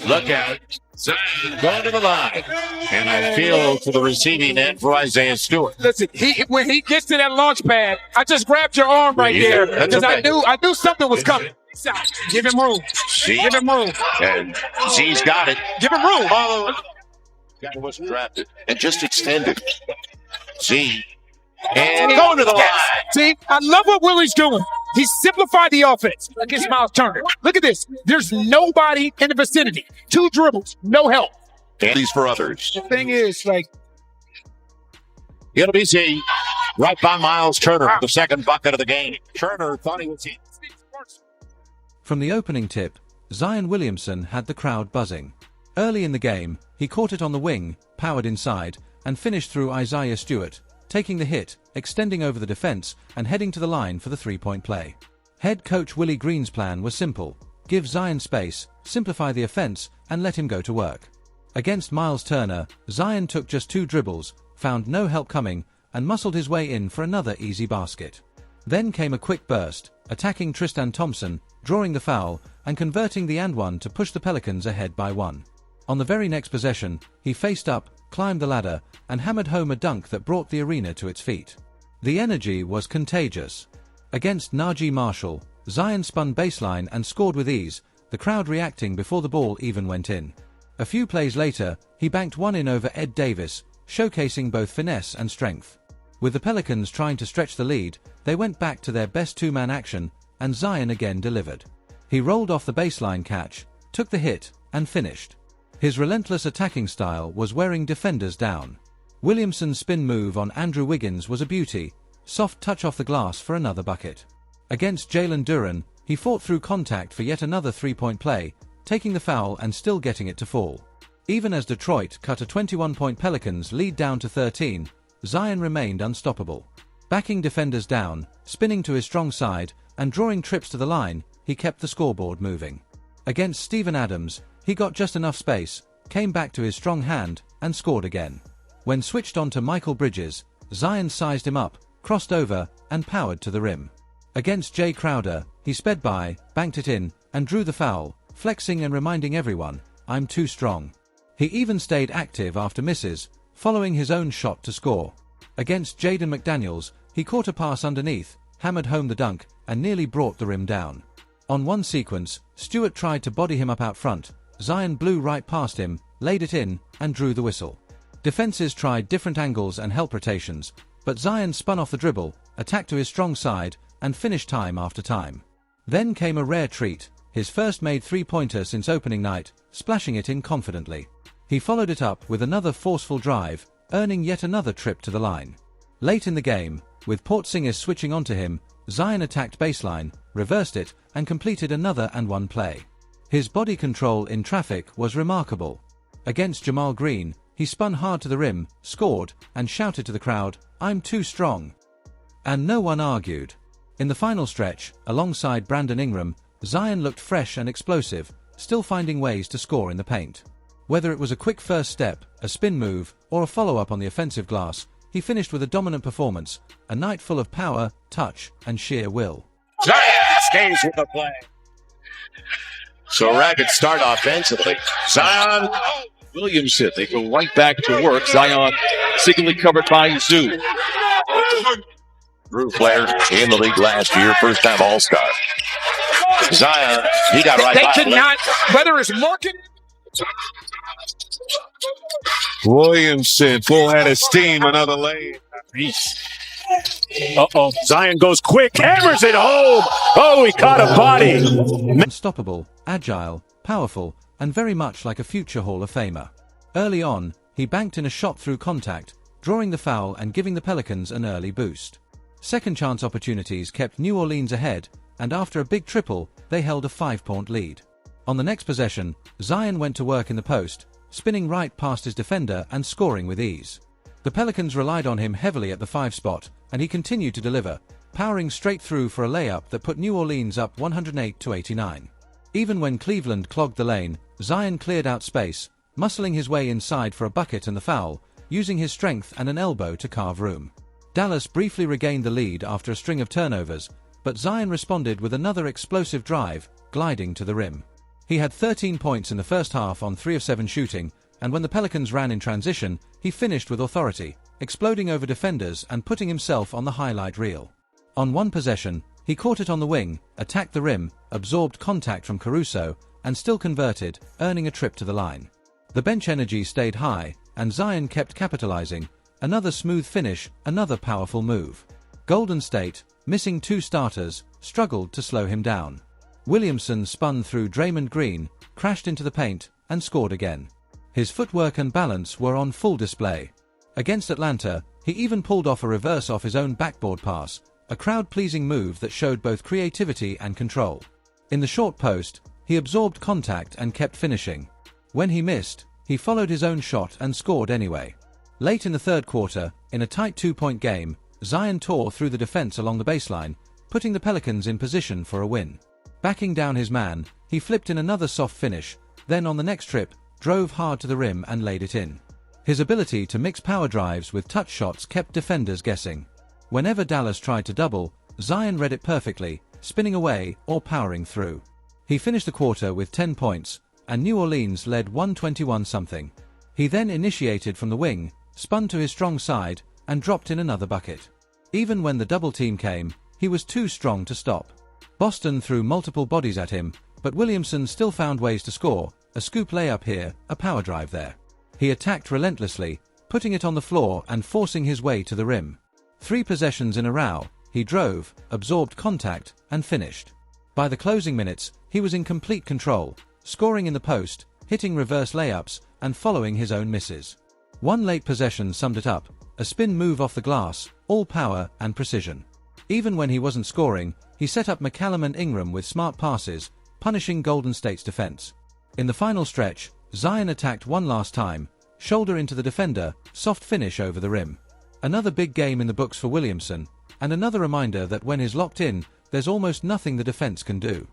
Look out. Going to the line. And I feel to the receiving end for Isaiah Stewart. Listen, when he gets to that launch pad, I just grabbed your arm right there because I knew something was coming. Give him room. Give him room. And Z's got it. Give him room. Guy wasn't drafted and just extended. Z. And going to the line. See, I love what Willie's doing. He simplified the offense against Miles Turner. Look at this. There's nobody in the vicinity. 2 dribbles, no help. And these for others. The thing is, like, it'll be Z right by Miles Turner for the second bucket of the game. Turner thought he was in. From the opening tip, Zion Williamson had the crowd buzzing. Early in the game, he caught it on the wing, powered inside, and finished through Isaiah Stewart, taking the hit, extending over the defense, and heading to the line for the three-point play. Head coach Willie Green's plan was simple: give Zion space, simplify the offense, and let him go to work. Against Miles Turner, Zion took just 2 dribbles, found no help coming, and muscled his way in for another easy basket. Then came a quick burst, attacking Tristan Thompson, drawing the foul, and converting the and one to push the Pelicans ahead by 1. On the very next possession, he faced up, climbed the ladder, and hammered home a dunk that brought the arena to its feet. The energy was contagious. Against Najee Marshall, Zion spun baseline and scored with ease, the crowd reacting before the ball even went in. A few plays later, he banked one in over Ed Davis, showcasing both finesse and strength. With the Pelicans trying to stretch the lead, they went back to their best 2-man action, and Zion again delivered. He rolled off the baseline catch, took the hit, and finished. His relentless attacking style was wearing defenders down. Williamson's spin move on Andrew Wiggins was a beauty, soft touch off the glass for another bucket. Against Jalen Duren, he fought through contact for yet another 3-point play, taking the foul and still getting it to fall. Even as Detroit cut a 21-point Pelicans lead down to 13, Zion remained unstoppable. Backing defenders down, spinning to his strong side, and drawing trips to the line, he kept the scoreboard moving. Against Steven Adams, he got just enough space, came back to his strong hand, and scored again. When switched on to Michael Bridges, Zion sized him up, crossed over, and powered to the rim. Against Jay Crowder, he sped by, banked it in, and drew the foul, flexing and reminding everyone, "I'm too strong." He even stayed active after misses, following his own shot to score. Against Jaden McDaniels, he caught a pass underneath, hammered home the dunk, and nearly brought the rim down. On one sequence, Stewart tried to body him up out front. Zion blew right past him, laid it in, and drew the whistle. Defenses tried different angles and help rotations, but Zion spun off the dribble, attacked to his strong side, and finished time after time. Then came a rare treat, his first made 3-pointer since opening night, splashing it in confidently. He followed it up with another forceful drive, earning yet another trip to the line. Late in the game, with Porzingis switching onto him, Zion attacked baseline, reversed it, and completed another and one play. His body control in traffic was remarkable. Against Jamal Green, he spun hard to the rim, scored, and shouted to the crowd, "I'm too strong." And no one argued. In the final stretch, alongside Brandon Ingram, Zion looked fresh and explosive, still finding ways to score in the paint. Whether it was a quick first step, a spin move, or a follow-up on the offensive glass, he finished with a dominant performance, a night full of power, touch, and sheer will. Zion stays with the play. So a rapid start offensively. Zion Williamson, they go right back to work. Zion secretly covered by Zoo. Drew player in the league last year, first-time All-Star. Zion, he got right by They cannot, whether it's Morgan. Williamson, full head of steam, another lane. Uh-oh. Zion goes quick, hammers it home. Oh, he caught a body. Unstoppable, agile, powerful, and very much like a future Hall of Famer. Early on, he banked in a shot through contact, drawing the foul and giving the Pelicans an early boost. Second chance opportunities kept New Orleans ahead, and after a big triple, they held a 5-point lead. On the next possession, Zion went to work in the post, spinning right past his defender and scoring with ease. The Pelicans relied on him heavily at the 5 spot, and he continued to deliver, powering straight through for a layup that put New Orleans up 108-89. Even when Cleveland clogged the lane, Zion cleared out space, muscling his way inside for a bucket and the foul, using his strength and an elbow to carve room. Dallas briefly regained the lead after a string of turnovers, but Zion responded with another explosive drive, gliding to the rim. He had 13 points in the first half on 3 of 7 shooting, and when the Pelicans ran in transition, he finished with authority, exploding over defenders and putting himself on the highlight reel. On one possession, he caught it on the wing, attacked the rim, absorbed contact from Caruso, and still converted, earning a trip to the line. The bench energy stayed high, and Zion kept capitalizing. Another smooth finish, another powerful move. Golden State, missing 2 starters, struggled to slow him down. Williamson spun through Draymond Green, crashed into the paint, and scored again. His footwork and balance were on full display. Against Atlanta, he even pulled off a reverse off his own backboard pass, a crowd-pleasing move that showed both creativity and control. In the short post, he absorbed contact and kept finishing. When he missed, he followed his own shot and scored anyway. Late in the third quarter, in a tight 2-point game, Zion tore through the defense along the baseline, putting the Pelicans in position for a win. Backing down his man, he flipped in another soft finish, then on the next trip, drove hard to the rim and laid it in. His ability to mix power drives with touch shots kept defenders guessing. Whenever Dallas tried to double, Zion read it perfectly, spinning away or powering through. He finished the quarter with 10 points, and New Orleans led 121-something. He then initiated from the wing, spun to his strong side, and dropped in another bucket. Even when the double team came, he was too strong to stop. Boston threw multiple bodies at him, but Williamson still found ways to score, a scoop layup here, a power drive there. He attacked relentlessly, putting it on the floor and forcing his way to the rim. 3 possessions in a row, he drove, absorbed contact, and finished. By the closing minutes, he was in complete control, scoring in the post, hitting reverse layups, and following his own misses. One late possession summed it up, a spin move off the glass, all power and precision. Even when he wasn't scoring, he set up McCallum and Ingram with smart passes, punishing Golden State's defense. In the final stretch, Zion attacked one last time, shoulder into the defender, soft finish over the rim. Another big game in the books for Williamson, and another reminder that when he's locked in, there's almost nothing the defense can do.